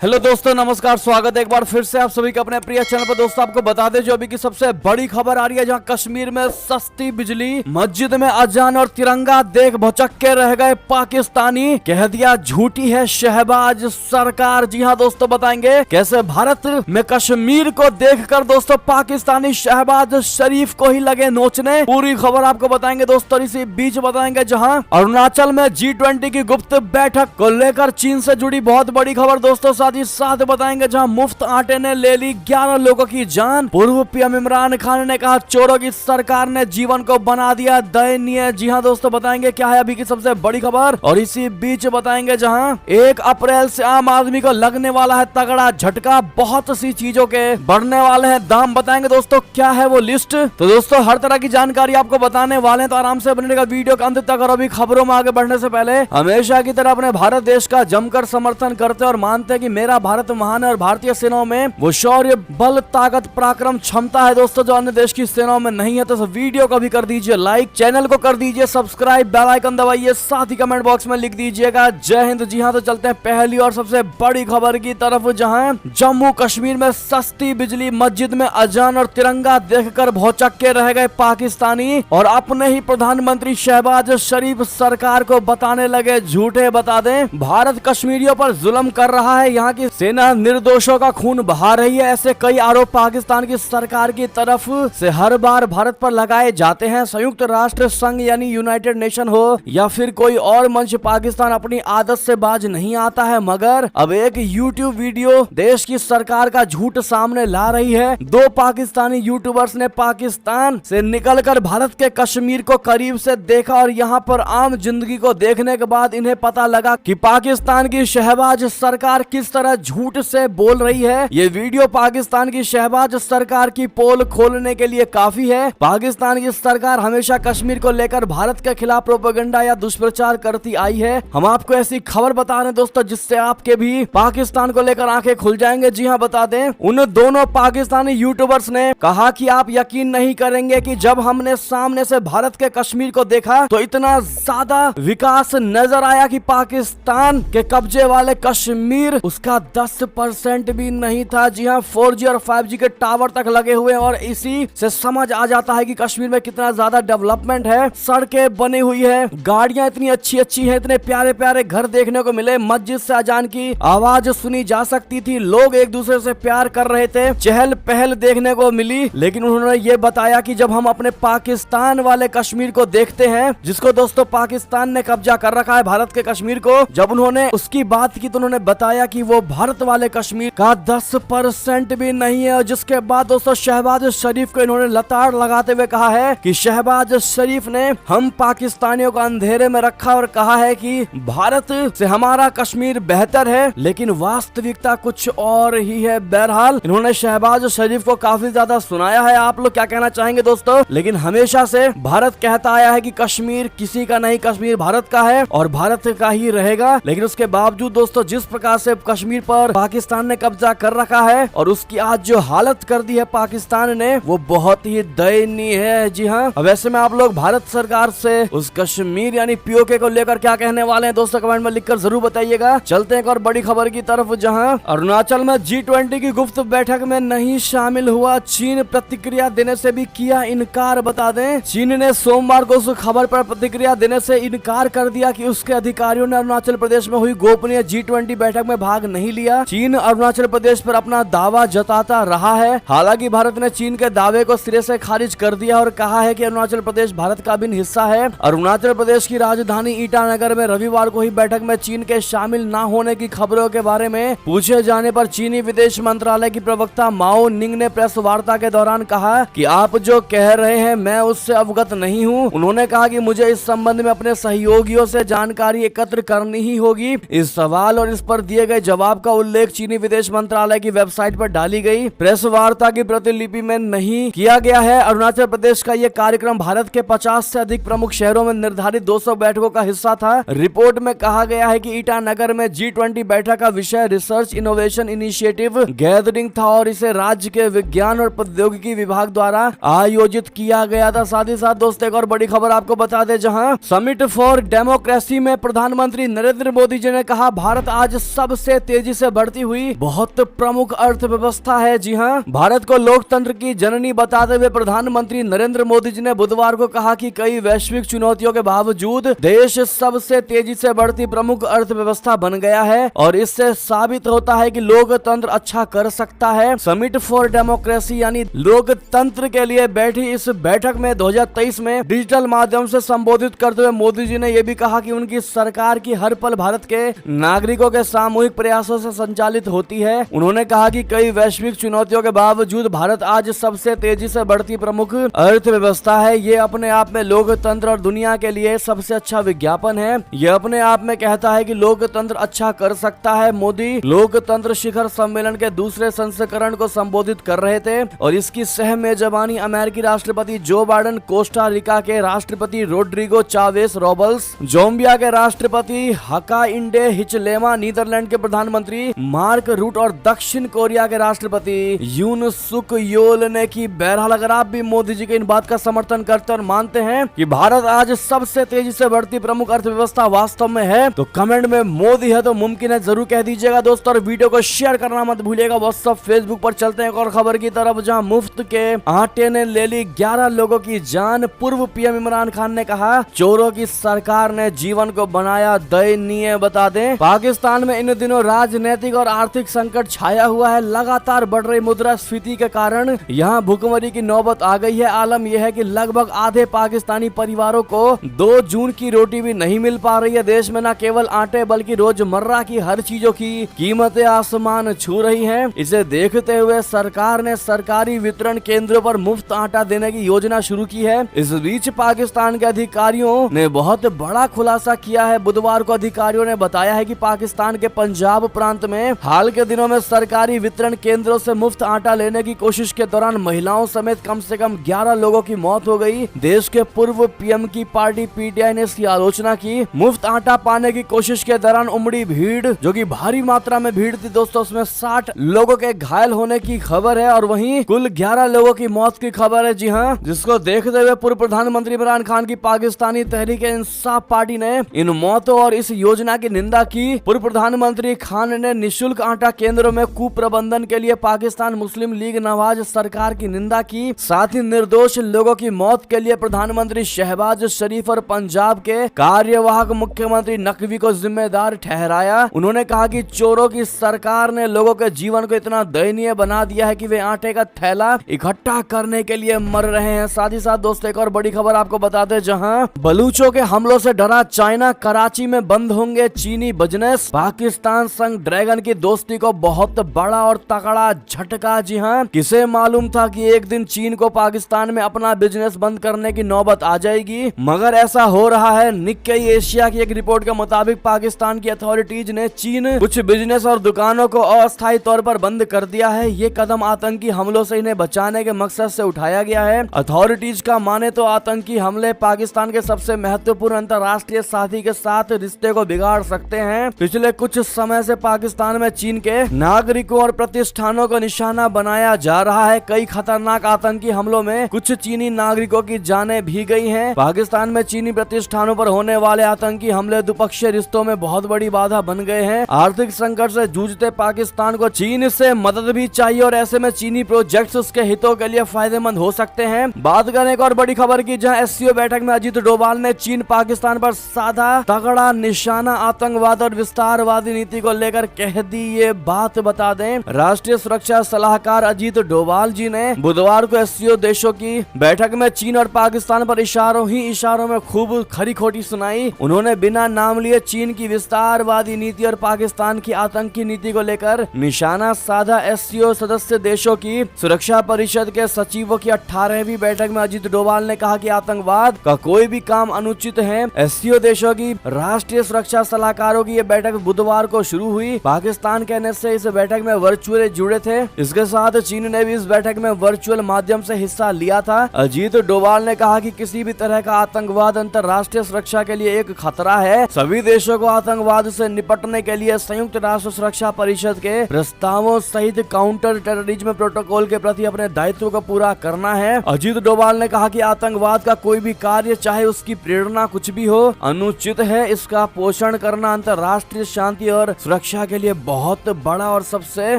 Hello दोस्तों, नमस्कार। स्वागत है एक बार फिर से आप सभी के अपने प्रिय चैनल पर। दोस्तों आपको बता दें जो अभी की सबसे बड़ी खबर आ रही है, जहां कश्मीर में सस्ती बिजली, मस्जिद में अजान और तिरंगा देख भौचक्के रह गए पाकिस्तानी। कह दिया झूठी है शहबाज सरकार। जी हां दोस्तों, बताएंगे कैसे भारत में कश्मीर को देखकर दोस्तों पाकिस्तानी शहबाज शरीफ को ही लगे नोचने। पूरी खबर आपको बताएंगे दोस्तों। इसी बीच बताएंगे जहां अरुणाचल में G20 की गुप्त बैठक को लेकर चीन से जुड़ी बहुत बड़ी खबर दोस्तों। साथ ही साथ बताएंगे जहां मुफ्त आटे ने ले ली 11 लोगों की जान। पूर्व पीएम इमरान खान ने कहा चोरों की सरकार ने जीवन को बना दिया दयनीय। जी हां दोस्तों, बताएंगे क्या है अभी की सबसे बड़ी खबर। और इसी बीच बताएंगे जहां 1 अप्रैल से आम आदमी को लगने वाला है तगड़ा झटका। बहुत सी चीजों के बढ़ने वाले हैं दाम। बताएंगे दोस्तों क्या है वो लिस्ट। तो दोस्तों हर तरह की जानकारी आपको बताने वाले हैं, तो आराम से बनेगा वीडियो के अंत तक। और अभी खबरों में आगे बढ़ने से पहले हमेशा की तरह अपने भारत देश का जमकर समर्थन करते और मानते हैं कि मेरा भारत महान है और भारतीय सेनाओं में वो शौर्य, बल, ताकत, पराक्रम, क्षमता है दोस्तों जो अन्य देश की सेनाओं में नहीं है। तो वीडियो को भी कर दीजिए लाइक, चैनल को कर दीजिए सब्सक्राइब, बेल आइकन दबाइए, साथ ही कमेंट बॉक्स में लिख दीजिएगा जय हिंद। जी हां, तो चलते हैं पहली और सबसे बड़ी खबर की तरफ, जहां जम्मू कश्मीर में सस्ती बिजली, मस्जिद में अजान और तिरंगा देखकर भौचक्के रह गए पाकिस्तानी और अपने ही प्रधानमंत्री शहबाज शरीफ सरकार को बताने लगे झूठे। बता दें भारत कश्मीरियों पर जुल्म कर रहा है, यहाँ की सेना निर्दोषों का खून बहा रही है। ऐसे कई आरोप पाकिस्तान की सरकार की तरफ से हर बार भारत पर लगाए जाते हैं। संयुक्त राष्ट्र संघ यानी यूनाइटेड नेशन हो या फिर कोई और मंच, पाकिस्तान अपनी आदत से बाज नहीं आता है। मगर अब एक यूट्यूब वीडियो देश की सरकार का झूठ सामने ला रही है। 2 पाकिस्तानी यूट्यूबर्स ने पाकिस्तान से निकलकर भारत के कश्मीर को करीब से देखा और यहाँ पर आम जिंदगी को देखने के बाद इन्हें पता लगा कि पाकिस्तान की शहबाज सरकार किस तरह झूठ से बोल रही है। ये वीडियो पाकिस्तान की शहबाज सरकार की पोल खोलने के लिए काफी है। पाकिस्तान की सरकार हमेशा कश्मीर को लेकर भारत के खिलाफ प्रोपेगेंडा या दुष्प्रचार करती आई है। हम आपको ऐसी खबर बता रहे हैं दोस्तों जिससे आपके भी पाकिस्तान को लेकर आंखें खुल जाएंगे। जी हाँ, बता दें उन दोनों पाकिस्तानी यूट्यूबर्स ने कहा कि आप यकीन नहीं करेंगे कि जब हमने सामने से भारत के कश्मीर को देखा तो इतना ज्यादा विकास नजर आया कि पाकिस्तान के कब्जे वाले कश्मीर उसका 10% भी नहीं था। जी हाँ, 4G और 5G के टावर तक लगे हुए और इसी से समझ आ जाता है कि कश्मीर में कितना ज्यादा डेवलपमेंट है। सड़कें बनी हुई है, गाड़ियां इतनी अच्छी अच्छी हैं, इतने प्यारे प्यारे घर देखने को मिले, मस्जिद से अजान की आवाज सुनी जा सकती थी, लोग एक दूसरे से प्यार कर रहे थे, चहल पहल देखने को मिली। लेकिन उन्होंने ये बताया कि जब हम अपने पाकिस्तान वाले कश्मीर को देखते हैं, जिसको दोस्तों पाकिस्तान ने कब्जा कर रखा है भारत के कश्मीर को, जब उन्होंने उसकी बात की तो उन्होंने बताया कि वो भारत वाले कश्मीर का 10% भी नहीं है। और जिसके बाद दोस्तों शहबाज शरीफ को इन्होंने लताड़ लगाते हुए कहा है कि शहबाज शरीफ ने हम पाकिस्तानियों को अंधेरे में रखा और कहा है कि भारत से हमारा कश्मीर बेहतर है, लेकिन वास्तविकता कुछ और ही है। बहरहाल इन्होंने शहबाज शरीफ को काफी ज्यादा सुनाया है। आप लोग क्या कहना चाहेंगे दोस्तों? लेकिन हमेशा से भारत कहता आया है कि कश्मीर किसी का नहीं, कश्मीर भारत का है और भारत का ही रहेगा। लेकिन उसके बावजूद दोस्तों जिस प्रकार से कश्मीर पर पाकिस्तान ने कब्जा कर रखा है और उसकी आज जो हालत कर दी है पाकिस्तान ने, वो बहुत ही दयनीय है। जी हाँ, अब ऐसे में आप लोग भारत सरकार से उस कश्मीर यानी POK को लेकर क्या कहने वाले हैं दोस्तों, कमेंट में लिखकर जरूर बताइएगा। चलते हैं एक और बड़ी खबर की तरफ, जहां अरुणाचल में G20 की गुप्त बैठक में नहीं शामिल हुआ चीन, प्रतिक्रिया देने से भी किया इनकार। बता दें चीन ने सोमवार को उस खबर पर प्रतिक्रिया देने से इनकार कर दिया कि उसके अधिकारियों ने अरुणाचल प्रदेश में हुई गोपनीय G20 बैठक में भाग नहीं लिया। चीन अरुणाचल प्रदेश पर अपना दावा जताता रहा है। हालांकि भारत ने चीन के दावे को सिरे से खारिज कर दिया और कहा है कि अरुणाचल प्रदेश भारत का अभिन्न हिस्सा है। अरुणाचल प्रदेश की राजधानी ईटानगर में रविवार को हुई बैठक में चीन के शामिल न होने की खबरों के बारे में पूछे जाने पर चीनी विदेश मंत्रालय की प्रवक्ता माओ निंग ने प्रेस वार्ता के दौरान कहा कि आप जो कह रहे हैं मैं उससे अवगत नहीं हूं। उन्होंने कहा कि मुझे इस संबंध में अपने सहयोगियों से जानकारी एकत्र करनी ही होगी। इस सवाल और इस पर दिए गए जवाब का उल्लेख चीनी विदेश मंत्रालय की वेबसाइट पर डाली गई प्रेस वार्ता की प्रतिलिपि में नहीं किया गया है। अरुणाचल प्रदेश का यह कार्यक्रम भारत के 50 से अधिक प्रमुख शहरों में निर्धारित 200 बैठकों का हिस्सा था। रिपोर्ट में कहा गया है कि ईटानगर में G20 बैठक का विषय रिसर्च इनोवेशन इनिशिएटिव गैदरिंग था और इसे राज्य के विज्ञान और प्रौद्योगिकी विभाग द्वारा आयोजित किया गया था। साथ ही साथ दोस्तों एक और बड़ी खबर आपको बता दें, जहां समिट फॉर डेमोक्रेसी में प्रधानमंत्री नरेंद्र मोदी जी ने कहा भारत आज सबसे तेजी से बढ़ती हुई बहुत प्रमुख अर्थव्यवस्था है। जी हाँ, भारत को लोकतंत्र की जननी बताते हुए प्रधानमंत्री नरेंद्र मोदी जी ने बुधवार को कहा कि कई वैश्विक चुनौतियों के बावजूद देश सबसे तेजी से बढ़ती प्रमुख अर्थव्यवस्था बन गया है और इससे साबित होता है कि लोकतंत्र अच्छा कर सकता है। समिट फॉर डेमोक्रेसी यानी लोकतंत्र के लिए बैठी इस बैठक में 2023 में डिजिटल माध्यम से संबोधित करते हुए मोदी जी ने यह भी कहा कि उनकी सरकार की हर पल भारत के नागरिकों के सामूहिक प्रयासों से संचालित होती है। उन्होंने कहा कि कई वैश्विक चुनौतियों के बावजूद भारत आज सबसे तेजी से बढ़ती प्रमुख अर्थव्यवस्था है। ये अपने आप में लोकतंत्र और दुनिया के लिए सबसे अच्छा विज्ञापन है। यह अपने आप में कहता है कि लोकतंत्र अच्छा कर सकता है। मोदी लोकतंत्र शिखर सम्मेलन के दूसरे संस्करण को संबोधित कर रहे थे और इसकी सह मेजबानी अमेरिकी राष्ट्रपति जो बाइडेन, कोस्टा रिका के राष्ट्रपति रोड्रिगो चावेस रोबल्स, जोम्बिया के राष्ट्रपति हकाइंडे हिचलेमा, नीदरलैंड के प्रधानमंत्री मार्क रूट और दक्षिण कोरिया के राष्ट्रपति यून सुक योल ने की। बहरहाल अगर आप भी मोदी जी के इन बात का समर्थन करते और मानते हैं कि भारत आज सबसे तेजी से बढ़ती प्रमुख अर्थव्यवस्था वास्तव में है तो कमेंट में मोदी है तो मुमकिन है जरूर कह दीजिएगा दोस्तों। और वीडियो को शेयर करना मत भूलिएगा। व्हाट्सएप फेसबुक पर चलते हैं एक और खबर की तरफ, जहां मुफ्त के आटे ने ले ली 11 लोगों की जान। पूर्व पीएम इमरान खान ने कहा चोरों की सरकार ने जीवन को बनाया दयनीय। बता दें पाकिस्तान में इन दिनों राजनीतिक और आर्थिक संकट छाया हुआ है। लगातार बढ़ रही मुद्रास्फीति के कारण यहाँ भुखमरी की नौबत आ गई है। आलम यह है कि लगभग आधे पाकिस्तानी परिवारों को 2 जून की रोटी भी नहीं मिल पा रही है। देश में न केवल आटे बल्कि रोजमर्रा की हर चीजों की कीमतें आसमान छू रही हैं। इसे देखते हुए सरकार ने सरकारी वितरण केंद्रों पर मुफ्त आटा देने की योजना शुरू की है। इस बीच पाकिस्तान के अधिकारियों ने बहुत बड़ा खुलासा किया है। बुधवार को अधिकारियों ने बताया है कि पाकिस्तान के पंजाब प्रांत में हाल के दिनों में सरकारी वितरण केंद्रों से मुफ्त आटा लेने की कोशिश के दौरान महिलाओं समेत कम से कम 11 लोगों की मौत हो गई। देश के पूर्व पीएम की पार्टी पीटीआई ने इसकी आलोचना की। मुफ्त आटा पाने की कोशिश के दौरान उमड़ी भीड़, जो कि भारी मात्रा में भीड़ थी दोस्तों, उसमें 60 लोगों के घायल होने की खबर है और वहीं कुल 11 लोगों की मौत की खबर है। जी हाँ, जिसको देखते हुए पूर्व प्रधानमंत्री इमरान खान की पाकिस्तानी तहरीक इंसाफ पार्टी ने इन मौतों और इस योजना की निंदा की। पूर्व प्रधानमंत्री खान ने निःशुल्क आटा केंद्रों में कुप्रबंधन के लिए पाकिस्तान मुस्लिम लीग नवाज सरकार की निंदा की। साथ ही निर्दोष लोगों की मौत के लिए प्रधानमंत्री शहबाज शरीफ और पंजाब के कार्यवाहक मुख्यमंत्री नकवी को जिम्मेदार ठहराया। उन्होंने कहा कि चोरों की सरकार ने लोगों के जीवन को इतना दयनीय बना दिया है कि वे आटे का थैला इकट्ठा करने के लिए मर रहे हैं। साथ ही साथ दोस्तों एक और बड़ी खबर आपको बता दें, जहां बलूचों के हमलों से डरा चाइना, कराची में बंद होंगे चीनी बिजनेस। पाकिस्तान संग ड्रैगन की दोस्ती को बहुत बड़ा और तगड़ा झटका। जी हाँ, किसे मालूम था कि एक दिन चीन को पाकिस्तान में अपना बिजनेस बंद करने की नौबत आ जाएगी, मगर ऐसा हो रहा है। निक्केई एशिया की एक रिपोर्ट के मुताबिक पाकिस्तान की अथॉरिटीज ने चीन कुछ बिजनेस और दुकानों को अस्थायी तौर पर बंद कर दिया है। ये कदम आतंकी हमलों से इन्हें बचाने के मकसद से उठाया गया है। अथॉरिटीज का माने तो आतंकी हमले पाकिस्तान के सबसे महत्वपूर्ण अंतर्राष्ट्रीय साथी के साथ रिश्ते को बिगाड़ सकते हैं। पिछले कुछ समय से पाकिस्तान में चीन के नागरिकों और प्रतिष्ठानों को निशाना बनाया जा रहा है। कई खतरनाक आतंकी हमलों में कुछ चीनी नागरिकों की जानें भी गई हैं। पाकिस्तान में चीनी प्रतिष्ठानों पर होने वाले आतंकी हमले द्विपक्षीय रिश्तों में बहुत बड़ी बाधा बन गए हैं। आर्थिक संकट से जूझते पाकिस्तान को चीन से मदद भी चाहिए और ऐसे में चीनी प्रोजेक्ट्स उसके हितों के लिए फायदेमंद हो सकते हैं। बात करें एक और बड़ी खबर की, जहां एससीओ बैठक में अजीत डोभाल ने चीन पाकिस्तान पर साधा तगड़ा निशाना। आतंकवाद और विस्तारवादी नीति को लेकर कह दी ये बात। बता दें राष्ट्रीय सुरक्षा सलाहकार अजीत डोभाल जी ने बुधवार को एससीओ देशों की बैठक में चीन और पाकिस्तान पर इशारों ही इशारों में खूब खरी खोटी सुनाई। उन्होंने बिना नाम लिए चीन की विस्तारवादी नीति और पाकिस्तान की आतंकी नीति को लेकर निशाना साधा। एससीओ सदस्य देशों की सुरक्षा परिषद के सचिवों की 18वीं बैठक में अजीत डोभाल ने कहा कि आतंकवाद का कोई भी काम अनुचित है। एससीओ देशों की राष्ट्रीय सुरक्षा सलाहकारों की ये बैठक बुधवार को शुरू हुई। पाकिस्तान कहने से इस बैठक में वर्चुअल जुड़े थे। इसके साथ चीन ने भी इस बैठक में वर्चुअल माध्यम से हिस्सा लिया था। अजीत डोभाल ने कहा कि किसी भी तरह का आतंकवाद अंतर्राष्ट्रीय सुरक्षा के लिए एक खतरा है। सभी देशों को आतंकवाद से निपटने के लिए संयुक्त राष्ट्र सुरक्षा परिषद के प्रस्तावों सहित काउंटर टेररिज्म प्रोटोकॉल के प्रति अपने दायित्व को पूरा करना है। अजीत डोभाल ने कहा कि आतंकवाद का कोई भी कार्य, चाहे उसकी प्रेरणा कुछ भी हो, अनुचित है। इसका पोषण करना अंतर्राष्ट्रीय शांति और सुरक्षा सुरक्षा के लिए बहुत बड़ा और सबसे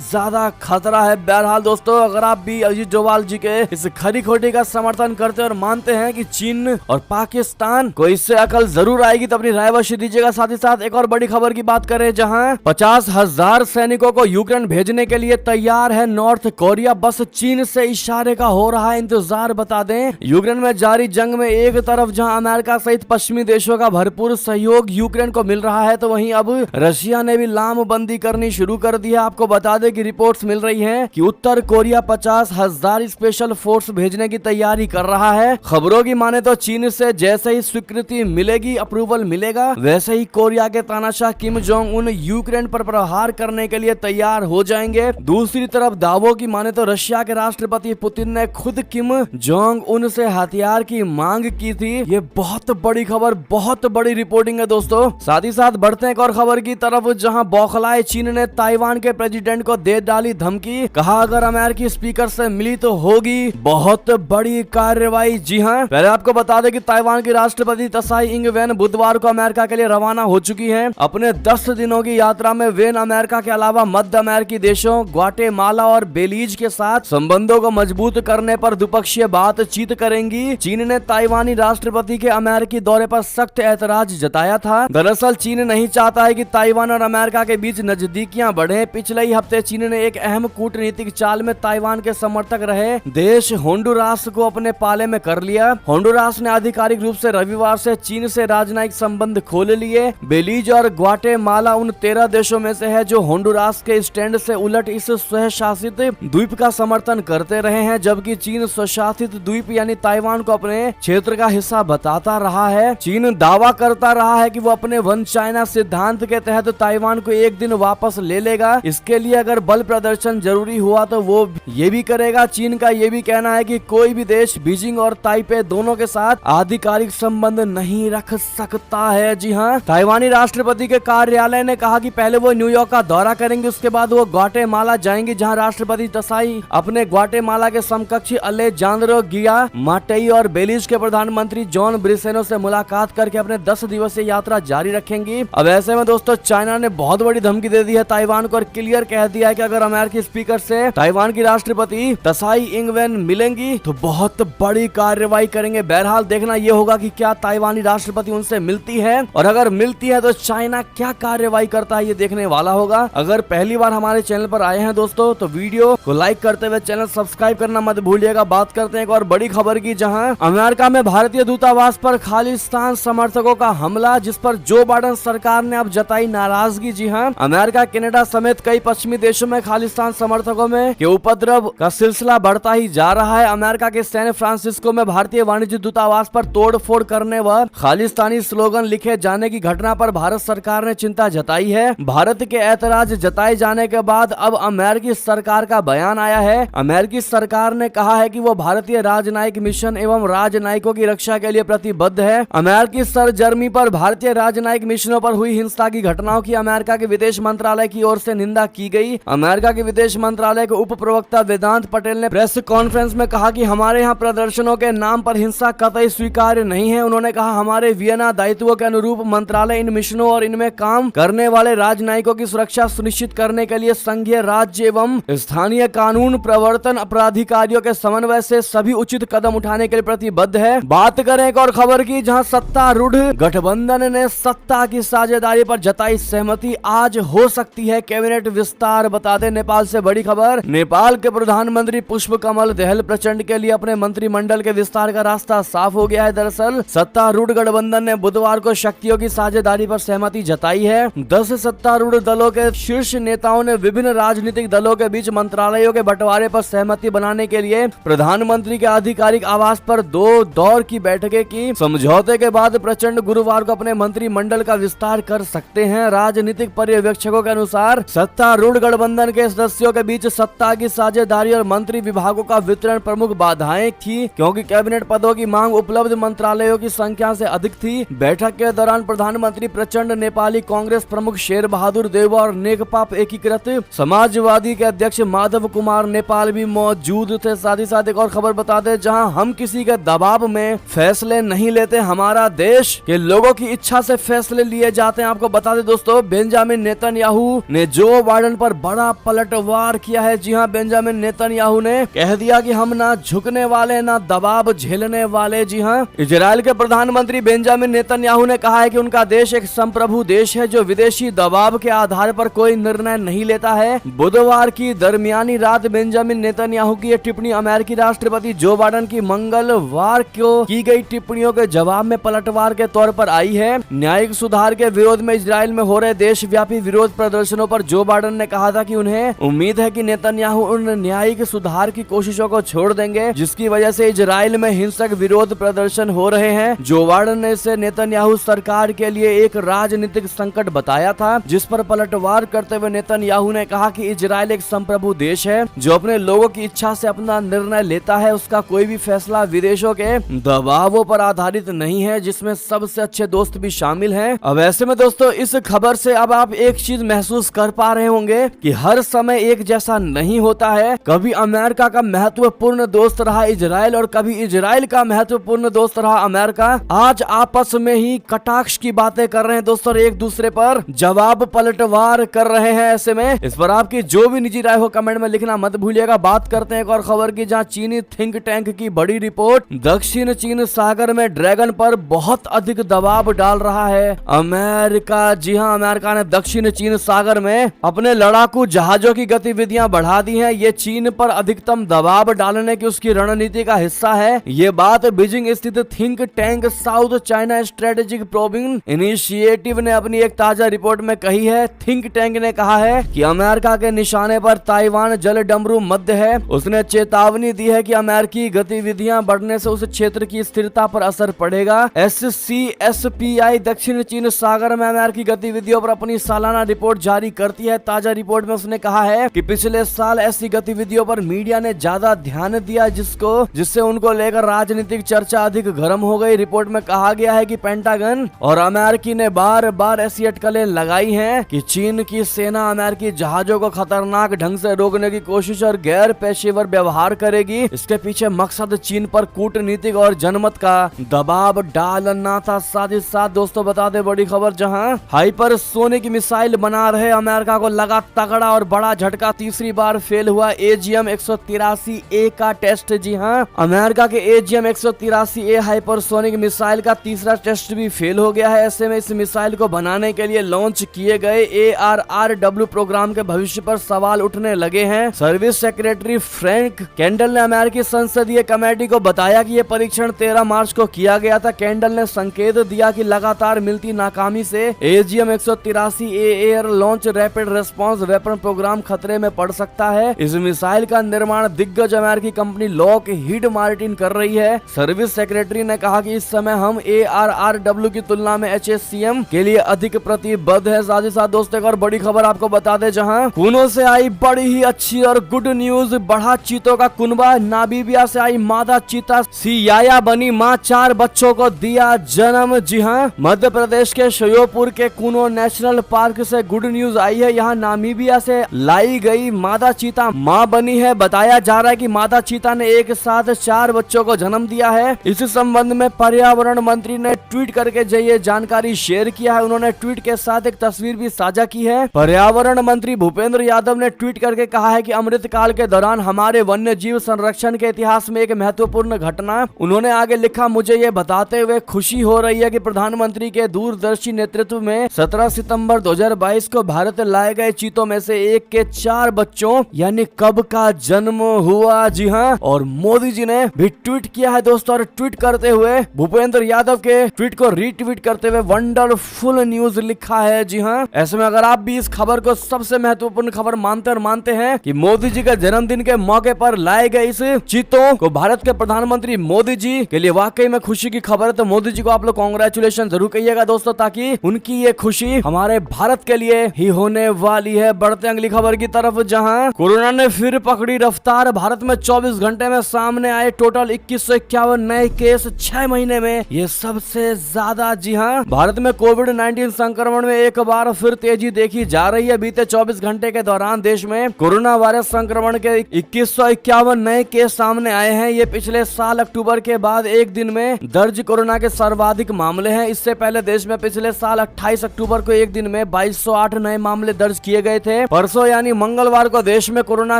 ज्यादा खतरा है। बहरहाल दोस्तों, अगर आप भी अजीत डोभाल जी के इस खरी खोटी का समर्थन करते और मानते हैं कि चीन और पाकिस्तान को इससे अकल जरूर आएगी, तो अपनी राय अवश्य दीजिएगा। साथ ही साथ एक और बड़ी खबर की बात करें, जहां 50,000 सैनिकों को यूक्रेन भेजने के लिए तैयार है नॉर्थ कोरिया। बस चीन से इशारे का हो रहा है इंतजार। बता दें, यूक्रेन में जारी जंग में एक तरफ जहां अमेरिका सहित पश्चिमी देशों का भरपूर सहयोग यूक्रेन को मिल रहा है, तो वहीं अब रशिया ने भी लामबंदी करनी शुरू कर दी है। आपको बता दें कि रिपोर्ट्स मिल रही हैं कि उत्तर कोरिया 50,000 स्पेशल फोर्स भेजने की तैयारी कर रहा है। खबरों की माने तो चीन से जैसे ही स्वीकृति मिलेगी, अप्रूवल मिलेगा, वैसे ही कोरिया के तानाशाह किम जोंग उन यूक्रेन पर प्रहार करने के लिए तैयार हो जाएंगे। दूसरी तरफ दावों की माने तो रशिया के राष्ट्रपति पुतिन ने खुद किम जोंग उन से हथियार की मांग की थी। ये बहुत बड़ी खबर, बहुत बड़ी रिपोर्टिंग है दोस्तों। साथ ही साथ बढ़ते हैं एक और खबर की तरफ, जहां बौखलाए चीन ने ताइवान के प्रेसिडेंट को दे डाली धमकी। कहा अगर अमेरिकी स्पीकर से मिली तो होगी बहुत बड़ी कार्रवाई। जी हां, पहले आपको बता दें कि ताइवान की राष्ट्रपति त्साई इंग वेन बुधवार को अमेरिका के लिए रवाना हो चुकी हैं। अपने 10 दिनों की यात्रा में वेन अमेरिका के अलावा मध्य अमेरिकी देशों ग्वाटेमाला और बेलीज के साथ संबंधों को मजबूत करने पर द्विपक्षीय बातचीत करेंगी। चीन ने ताइवानी राष्ट्रपति के अमेरिकी दौरे पर सख्त ऐतराज जताया था। दरअसल चीन नहीं चाहता है कि ताइवान और अमेरिका के बीच नजदीकियां बढ़े। पिछले ही हफ्ते चीन ने एक अहम कूटनीतिक चाल में ताइवान के समर्थक रहे देश होंडुरास को अपने पाले में कर लिया। होंडुरास ने आधिकारिक रूप से रविवार से चीन से राजनयिक संबंध खोल लिए। बेलीज और ग्वाटेमाला उन 13 देशों में से है जो होंडुरास के स्टैंड से उलट इस स्वशासित द्वीप का समर्थन करते रहे हैं, जबकि चीन स्वशासित द्वीप यानी ताइवान को अपने क्षेत्र का हिस्सा बताता रहा है। चीन दावा करता रहा है कि वो अपने वन चाइना सिद्धांत के तहत ताइवान को एक दिन वापस ले लेगा। इसके लिए अगर बल प्रदर्शन जरूरी हुआ तो वो ये भी करेगा। चीन का ये भी कहना है कि कोई भी देश बीजिंग और ताइपे दोनों के साथ आधिकारिक संबंध नहीं रख सकता है। जी हाँ, ताइवानी राष्ट्रपति के कार्यालय ने कहा कि पहले वो न्यूयॉर्क का दौरा करेंगे, उसके बाद वो ग्वाटेमाला जाएंगे, जहां राष्ट्रपति त्साई अपने ग्वाटेमाला के समकक्षी अलेजांद्रो गिया माटेई और बेलीज के प्रधानमंत्री जॉन ब्रिसेनो से मुलाकात करके अपने 10 दिवसीय यात्रा जारी रखेंगी। अब ऐसे में दोस्तों, चाइना ने बहुत बड़ी धमकी दे दी है ताइवान को और क्लियर कह दिया है कि अगर अमेरिकी स्पीकर से ताइवान की राष्ट्रपति त्साई इंग वेन मिलेंगी तो बहुत बड़ी कार्रवाई करेंगे। बहरहाल देखना यह होगा कि क्या ताइवानी राष्ट्रपति उनसे मिलती है, और अगर मिलती है तो चाइना क्या कार्रवाई करता है, ये देखने वाला होगा। अगर पहली बार हमारे चैनल पर आए हैं दोस्तों, तो वीडियो को लाइक करते हुए चैनल सब्सक्राइब करना मत भूलिएगा। बात करते हैं एक और बड़ी खबर की, जहां अमेरिका में भारतीय दूतावास पर खालिस्तान समर्थकों का हमला, जिस पर जो बाइडेन सरकार ने अब जताई नाराजगी। जी हां, अमेरिका, कनाडा समेत कई पश्चिमी देशों में खालिस्तान समर्थकों में के उपद्रव का सिलसिला बढ़ता ही जा रहा है। अमेरिका के सैन फ्रांसिस्को में भारतीय वाणिज्य दूतावास पर तोड़फोड़ करने व खालिस्तानी स्लोगन लिखे जाने की घटना पर भारत सरकार ने चिंता जताई है। भारत के ऐतराज जताए जाने के बाद अब अमेरिकी सरकार का बयान आया है। अमेरिकी सरकार ने कहा है कि वो भारतीय राजनयिक मिशन एवं राजनयिकों की रक्षा के लिए प्रतिबद्ध है। अमेरिकी सरजर्मी पर भारतीय राजनयिक मिशनों पर हुई हिंसा की घटनाओं की अमेरिका के विदेश मंत्रालय की ओर से निंदा की गई। अमेरिका के विदेश मंत्रालय के उप प्रवक्ता वेदांत पटेल ने प्रेस कॉन्फ्रेंस में कहा कि हमारे यहाँ प्रदर्शनों के नाम पर हिंसा कतई स्वीकार्य नहीं है। उन्होंने कहा, हमारे वियना दायित्वों के अनुरूप मंत्रालय इन मिशनों और इनमें काम करने वाले राजनयिकों की सुरक्षा सुनिश्चित करने के लिए संघीय, राज्य एवं स्थानीय कानून प्रवर्तन प्राधिकारियों के समन्वय से सभी उचित कदम उठाने के लिए प्रतिबद्ध है। बात करें एक और खबर की, जहां सत्तारूढ़ गठबंधन ने सत्ता की साझेदारी पर जताई सहमति। आज हो सकती है कैबिनेट विस्तार। बता दें नेपाल से बड़ी खबर, नेपाल के प्रधानमंत्री पुष्प कमल दहल प्रचंड के लिए अपने मंत्रिमंडल के विस्तार का रास्ता साफ हो गया है। दरअसल सत्तारूढ़ गठबंधन ने बुधवार को शक्तियों की साझेदारी पर सहमति जताई है। 10 सत्तारूढ़ दलों के शीर्ष नेताओं ने विभिन्न राजनीतिक दलों के बीच मंत्रालयों के बंटवारे पर सहमति बनाने के लिए प्रधानमंत्री के आधिकारिक आवास पर 2 दौर की बैठकें की। समझौते के बाद प्रचंड गुरुवार को अपने मंत्रिमंडल का विस्तार कर सकते हैं। राजनीतिक पर्यवेक्षकों के अनुसार सत्तारूढ़ गठबंधन के सदस्यों के बीच सत्ता की साझेदारी और मंत्री विभागों का वितरण प्रमुख बाधाएं थी, क्योंकि कैबिनेट पदों की मांग उपलब्ध मंत्रालयों की संख्या से अधिक थी। बैठक के दौरान प्रधानमंत्री प्रचंड, नेपाली कांग्रेस प्रमुख शेर बहादुर देउवा और नेकपा एकीकृत समाजवादी के अध्यक्ष माधव कुमार नेपाल भी मौजूद थे। साथ ही साथ एक और खबर बता दें, जहां हम किसी के दबाव में फैसले नहीं लेते, हमारा देश के लोगों की इच्छा से फैसले लिए जाते हैं। आपको बता दें दोस्तों, बेंजामिन बेंजामिन नेतन्याहू ने जो बाइडेन पर बड़ा पलटवार किया है। जी हाँ, बेंजामिन नेतन्याहू ने कह दिया कि हम ना झुकने वाले ना दबाव झेलने वाले। जी हाँ, इजराइल के प्रधानमंत्री बेंजामिन नेतन्याहू ने कहा है कि उनका देश एक संप्रभु देश है जो विदेशी दबाव के आधार पर कोई निर्णय नहीं लेता है। बुधवार की दरमियानी रात बेंजामिन नेतन्याहू की यह टिप्पणी अमेरिकी राष्ट्रपति जो बाइडेन की मंगलवार को की गई टिप्पणियों के जवाब में पलटवार के तौर पर आई है। न्यायिक सुधार के विरोध में इजराइल में हो रहे देशव्यापी विरोध प्रदर्शनों पर जो बाइडेन ने कहा था कि उन्हें उम्मीद है कि नेतन्याहू उन न्यायिक सुधार की कोशिशों को छोड़ देंगे जिसकी वजह से इजराइल में हिंसक विरोध प्रदर्शन हो रहे हैं। जो बाइडेन ने इसे नेतन्याहू सरकार के लिए एक राजनीतिक संकट बताया था, जिस पर पलटवार करते हुए नेतन्याहू ने कहा कि इजराइल एक संप्रभु देश है जो अपने लोगों की इच्छा से अपना निर्णय लेता है। उसका कोई भी फैसला विदेशों के दबावों पर आधारित नहीं है जिसमें सबसे अच्छे दोस्त भी शामिल हैं। अब ऐसे में दोस्तों इस खबर से अब आप एक चीज महसूस कर पा रहे होंगे कि हर समय एक जैसा नहीं होता है। कभी अमेरिका का महत्वपूर्ण दोस्त रहा इजराइल और कभी इजराइल का महत्वपूर्ण दोस्त रहा अमेरिका। आज आपस में ही कटाक्ष की बातें कर रहे हैं दोस्तों और एक दूसरे पर जवाब पलटवार कर रहे हैं। ऐसे में इस पर आपकी जो भी निजी राय हो कमेंट में लिखना मत भूलिएगा। बात करते हैं एक और खबर की, जहां चीनी थिंक टैंक की बड़ी रिपोर्ट दक्षिण चीन सागर में ड्रैगन पर बहुत अधिक दबाव डाल रहा है अमेरिका। जी हां, अमेरिका ने दक्षिण चीन सागर में अपने लड़ाकू जहाजों की गतिविधियां बढ़ा दी हैं। ये चीन पर अधिकतम दबाव डालने की उसकी रणनीति का हिस्सा है। ये बात बीजिंग स्थित think tank south China strategic probing initiative ने अपनी एक ताजा रिपोर्ट में कही है। थिंक टैंक ने कहा है कि अमेरिका के निशाने पर ताइवान जल डमरू मध्य है। उसने चेतावनी दी है कि अमेरिकी गतिविधियां बढ़ने से उस क्षेत्र की स्थिरता पर असर पड़ेगा। SCSPI दक्षिण चीन सागर में अमेरिकी गतिविधियों पर अपनी सालाना रिपोर्ट जारी करती है। ताजा रिपोर्ट में उसने कहा है कि पिछले साल ऐसी गतिविधियों पर मीडिया ने ज्यादा ध्यान दिया जिससे उनको लेकर राजनीतिक चर्चा अधिक गर्म हो गई। रिपोर्ट में कहा गया है कि पेंटागन और अमेरिकी ने बार बार ऐसी अटकलें लगाई हैं कि चीन की सेना अमेरिकी जहाजों को खतरनाक ढंग से रोकने की कोशिश और गैर पेशेवर व्यवहार करेगी। इसके पीछे मकसद चीन पर कूटनीतिक और जनमत का दबाव डालना था। साथ ही साथ दोस्तों बता दे बड़ी खबर, जहां हाइपरसोनिक मिसाइल बना रहे अमेरिका को लगा तगड़ा और बड़ा झटका। तीसरी बार फेल हुआ AGM-183A का टेस्ट। जी हां, अमेरिका के AGM-183A हाइपरसोनिक मिसाइल का तीसरा टेस्ट भी फेल हो गया है। ऐसे में इस मिसाइल को बनाने के लिए लॉन्च किए गए ARRW प्रोग्राम के भविष्य पर सवाल उठने लगे हैं। सर्विस सेक्रेटरी फ्रैंक कैंडल ने अमेरिकी संसदीय कमेटी को बताया कि यह परीक्षण 13 मार्च को किया गया था। कैंडल ने संकेत दिया कि लगातार मिलती नाकामी से AGM-183A air launch rapid response weapon program खतरे में पड़ सकता है। इस मिसाइल का निर्माण दिग्गज अमेरिकी कंपनी लॉकहीड मार्टिन कर रही है। सर्विस सेक्रेटरी ने कहा कि इस समय हम ARRW की तुलना में HACM के लिए अधिक प्रतिबद्ध है। साथ ही साथ दोस्तों और बड़ी खबर आपको बता दे, जहां कुनो से आई बड़ी ही अच्छी और गुड न्यूज। बढ़ा चीतों का कुनबा। नामीबिया से आई मादा चीता सियाया बनी मां, 4 बच्चों को दिया जन्म। जी हां, मध्य प्रदेश के श्योपुर के कुनो नेशनल पार्क से गुड न्यूज आई है। यहाँ नामीबिया से लाई गई मादा चीता मां बनी है। बताया जा रहा है कि मादा चीता ने एक साथ 4 बच्चों को जन्म दिया है। इस संबंध में पर्यावरण मंत्री ने ट्वीट करके ये जानकारी शेयर किया है। उन्होंने ट्वीट के साथ एक तस्वीर भी साझा की है। पर्यावरण मंत्री भूपेंद्र यादव ने ट्वीट करके कहा है कि अमृत काल के दौरान हमारे वन्य जीव संरक्षण के इतिहास में एक महत्वपूर्ण घटना। उन्होंने आगे लिखा, मुझे ये बताते हुए खुशी हो रही है कि प्रधानमंत्री के दूरदर्शी नेतृत्व में 17 सितंबर 2022 को भारत लाए गए चीतों में से एक के 4 बच्चों यानी कब का जन्म हुआ। जी हाँ, और मोदी जी ने भी ट्वीट किया है दोस्तों। और ट्वीट करते हुए भूपेंद्र यादव के ट्वीट को रीट्वीट करते हुए वंडरफुल न्यूज लिखा है। जी हाँ, ऐसे में अगर आप भी इस खबर को सबसे महत्वपूर्ण खबर मानते हैं कि मोदी जी के जन्मदिन के मौके पर लाए गए इस चीतों को भारत के प्रधानमंत्री मोदी जी के लिए वाकई में खुशी की खबर है, तो मोदी जी को आप लोग कांग्रेचुलेशन जरूर कहिएगा दोस्तों, ताकि उनकी ये खुशी हमारे भारत के लिए ही होने वाली है। बढ़ते अगली खबर की तरफ, जहां कोरोना ने फिर पकड़ी रफ्तार। भारत में 24 घंटे में सामने आए टोटल 2151 नए केस 6 महीने में, ये सबसे ज्यादा। जी हाँ, भारत में कोविड-19 संक्रमण में एक बार फिर तेजी देखी जा रही है। बीते 24 घंटे के दौरान देश में कोरोना वायरस संक्रमण के 2151 नए केस सामने आए हैं। ये पिछले साल अक्टूबर के बाद एक दिन में दर्ज कोरोना के सर्वाधिक मामले हैं। इससे पहले देश में पिछले साल 28 अक्टूबर को एक दिन दिन में 2208 नए मामले दर्ज किए गए थे। परसों यानी मंगलवार को देश में कोरोना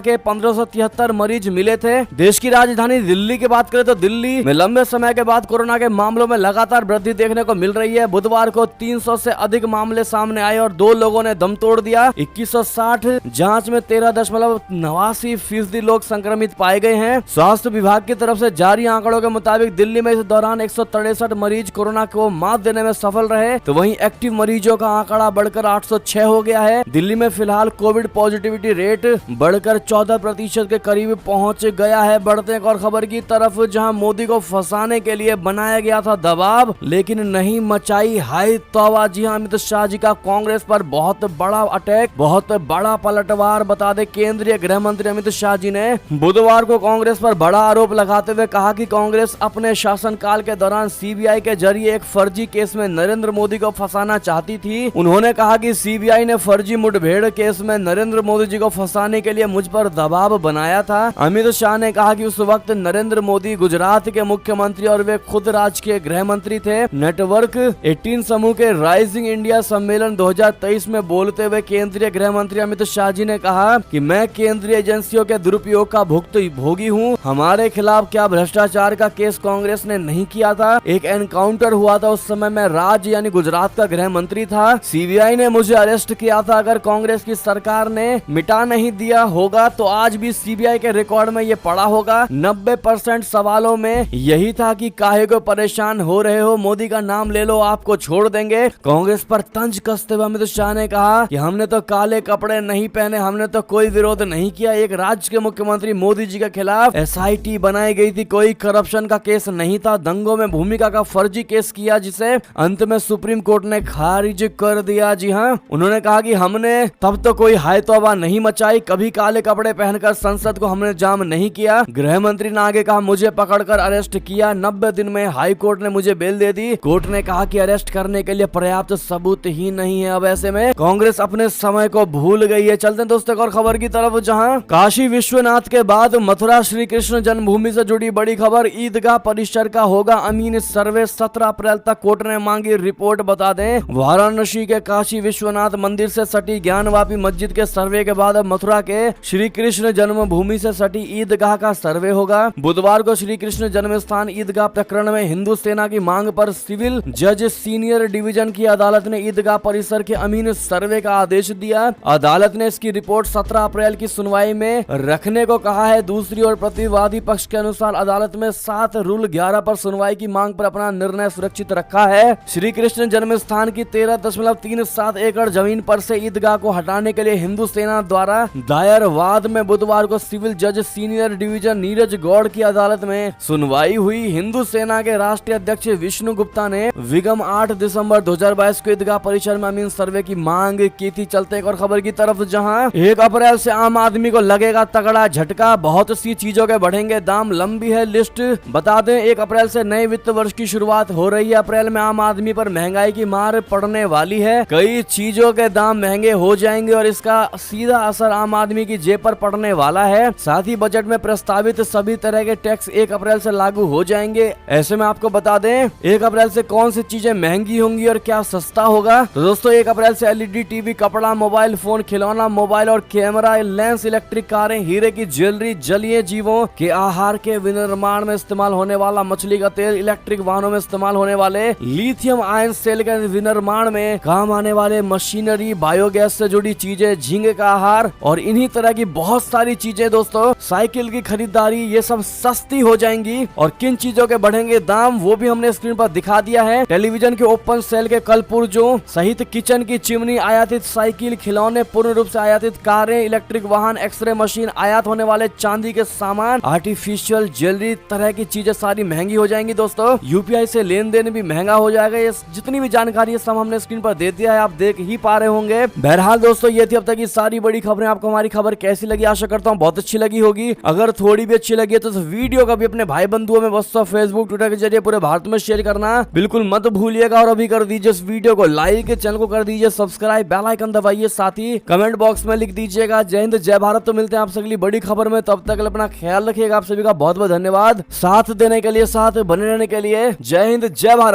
के 1573 मरीज मिले थे। देश की राजधानी दिल्ली की बात करें तो दिल्ली में लंबे समय के बाद कोरोना के मामलों में लगातार वृद्धि देखने को मिल रही है। बुधवार को 300 से अधिक मामले सामने आए और 2 लोगों ने दम तोड़ दिया। 2160 जांच में 13.89% लोग संक्रमित पाए गए हैं। स्वास्थ्य विभाग की तरफ से जारी आंकड़ों के मुताबिक दिल्ली में इस दौरान 163 मरीज कोरोना को मात देने में सफल रहे, तो वहीं एक्टिव मरीजों का आंकड़ा बढ़कर 806 हो गया है। दिल्ली में फिलहाल कोविड पॉजिटिविटी रेट बढ़कर 14% के करीब पहुंच गया है। बढ़ते एक और खबर की तरफ, जहां मोदी को फंसाने के लिए बनाया गया था दबाव, लेकिन नहीं मचाई हाई तौबा। जी हां, अमित शाह जी का कांग्रेस पर बहुत बड़ा अटैक, बहुत बड़ा पलटवार। बता दें, केंद्रीय गृह मंत्री अमित शाह जी ने बुधवार को कांग्रेस पर बड़ा आरोप लगाते हुए कहा कि कांग्रेस अपने शासनकाल के दौरान सीबीआई के जरिए एक फर्जी केस में नरेंद्र मोदी को फंसाना चाहती थी। उन्होंने कहा कि सीबीआई ने फर्जी मुठभेड़ केस में नरेंद्र मोदी जी को फंसाने के लिए मुझ पर दबाव बनाया था। अमित शाह ने कहा कि उस वक्त नरेंद्र मोदी गुजरात के मुख्यमंत्री और वे खुद राज्य के गृह मंत्री थे। नेटवर्क 18 समूह के राइजिंग इंडिया सम्मेलन 2023 में बोलते हुए केंद्रीय गृह मंत्री अमित शाह जी ने कहा कि मैं केंद्रीय एजेंसियों के दुरुपयोग का भुक्तभोगी हूँ। हमारे खिलाफ क्या भ्रष्टाचार का केस कांग्रेस ने नहीं किया था? एक एनकाउंटर हुआ था, उस समय मैं राज्य यानी गुजरात का गृह मंत्री था। सीबीआई ने मुझे अरेस्ट किया था। अगर कांग्रेस की सरकार ने मिटा नहीं दिया होगा तो आज भी सीबीआई के रिकॉर्ड में ये पड़ा होगा। 90% सवालों में यही था कि काहे को परेशान हो रहे हो, मोदी का नाम ले लो आपको छोड़ देंगे। कांग्रेस पर तंज कसते हुए अमित शाह ने कहा कि हमने तो काले कपड़े नहीं पहने, हमने तो कोई विरोध नहीं किया। एक राज्य के मुख्यमंत्री मोदी जी के खिलाफ एसआईटी बनाई गई थी, कोई करप्शन का केस नहीं था। दंगों में भूमिका का फर्जी केस किया जिसे अंत में सुप्रीम कोर्ट ने खारिज कर दिया। जी हाँ, उन्होंने कहा कि हमने तब तो कोई हाय तौबा नहीं मचाई, कभी काले कपड़े पहनकर संसद को हमने जाम नहीं किया। गृह मंत्री ने आगे कहा मुझे पकड़कर अरेस्ट किया, 90 दिन में हाई कोर्ट ने मुझे बेल दे दी। कोर्ट ने कहा कि अरेस्ट करने के लिए पर्याप्त सबूत ही नहीं है। अब ऐसे में कांग्रेस अपने समय को भूल गई है। चलते हैं दोस्तों एक और खबर की तरफ, जहां काशी विश्वनाथ के बाद मथुरा श्री कृष्ण जन्मभूमि से जुड़ी बड़ी खबर। ईदगाह परिसर का होगा अमीन सर्वे, 17 अप्रैल तक कोर्ट ने मांगी रिपोर्ट। बता दें, वाराणसी के काशी विश्वनाथ मंदिर से सटी ज्ञानवापी मस्जिद के सर्वे के बाद अब मथुरा के श्री कृष्ण जन्मभूमि से सटी ईदगाह का सर्वे होगा। बुधवार को श्री कृष्ण जन्म स्थान ईदगाह प्रकरण में हिंदू सेना की मांग पर सिविल जज सीनियर डिवीजन की अदालत ने ईदगाह परिसर के अमीन सर्वे का आदेश दिया। अदालत ने इसकी रिपोर्ट 17 अप्रैल की सुनवाई में रखने को कहा है। दूसरी ओर प्रतिवादी पक्ष के अनुसार अदालत में 7 रूल 11 पर सुनवाई की मांग पर अपना निर्णय सुरक्षित रखा है। श्री कृष्ण जन्म स्थान की 13.37 एकड़ जमीन पर से ईदगाह को हटाने के लिए हिंदू सेना द्वारा दायर वाद में बुधवार को सिविल जज सीनियर डिवीजन नीरज गौड़ की अदालत में सुनवाई हुई। हिंदू सेना के राष्ट्रीय अध्यक्ष विष्णु गुप्ता ने विगम 8 दिसंबर 2022 को ईदगाह परिसर में अमीन सर्वे की मांग की थी। चलते एक और खबर की तरफ, जहां 1 अप्रैल से आम आदमी को लगेगा तगड़ा झटका, बहुत सी चीजों के बढ़ेंगे दाम, लंबी है लिस्ट। बता दें, 1 अप्रैल से नए वित्त वर्ष की शुरुआत हो रही है। अप्रैल में आम आदमी पर महंगाई की मार पड़ने वाली है। कई चीजों के दाम महंगे हो जाएंगे और इसका सीधा असर आम आदमी की जेब पर पड़ने वाला है। साथ ही बजट में प्रस्तावित सभी तरह के टैक्स 1 अप्रैल से लागू हो जाएंगे। ऐसे में आपको बता दें 1 अप्रैल से कौन सी चीजें महंगी होंगी और क्या सस्ता होगा। तो दोस्तों 1 अप्रैल से एलईडी टीवी, कपड़ा, मोबाइल फोन, खिलौना, मोबाइल और कैमरा, लेंस, इलेक्ट्रिक कारें, हीरे की ज्वेलरी, जलीय जीवों के आहार के विनिर्माण में इस्तेमाल होने वाला मछली का तेल, इलेक्ट्रिक वाहनों में इस्तेमाल होने वाले लिथियम आयन सेल के विनिर्माण में काम आने वाले मशीनरी, बायोगैस से जुड़ी चीजें, झींगे का आहार और इन्हीं तरह की बहुत सारी चीजें दोस्तों, साइकिल की खरीदारी, ये सब सस्ती हो जाएंगी। और किन चीजों के बढ़ेंगे दाम वो भी हमने स्क्रीन पर दिखा दिया है। टेलीविजन के ओपन सेल के कलपुर्जों सहित किचन की चिमनी, आयातित साइकिल, खिलौने, पूर्ण रूप से आयातित कारें, इलेक्ट्रिक वाहन, एक्सरे मशीन, आयात होने वाले चांदी के सामान, आर्टिफिशियल ज्वेलरी, तरह की चीजें सारी महंगी हो जाएंगी दोस्तों। यूपीआई से लेन देन भी महंगा हो जाएगा। ये जितनी भी जानकारी है सब हमने स्क्रीन पर दे दिया है, आप देख ही पा रहे होंगे। बहरहाल दोस्तों ये थी अब तक की सारी बड़ी खबरें। आपको हमारी खबर कैसी लगी? आशा करता हूँ बहुत अच्छी लगी होगी। अगर थोड़ी भी अच्छी लगी है तो इस वीडियो को भी अपने भाई बंधुओं में, व्हाट्सएप, फेसबुक, ट्विटर के जरिए पूरे भारत में शेयर करना बिल्कुल मत भूलिएगा। और अभी कर दीजिए इस वीडियो को लाइक, चैनल को कर दीजिए सब्सक्राइब, बेल आइकन दबाइए, साथ ही कमेंट बॉक्स में लिख दीजिएगा जय हिंद जय भारत। तो मिलते हैं आपसे अगली बड़ी खबर में, तब तक अपना ख्याल रखिएगा। आप सभी का बहुत बहुत धन्यवाद साथ देने के लिए, साथ बने रहने के लिए। जय हिंद जय भारत।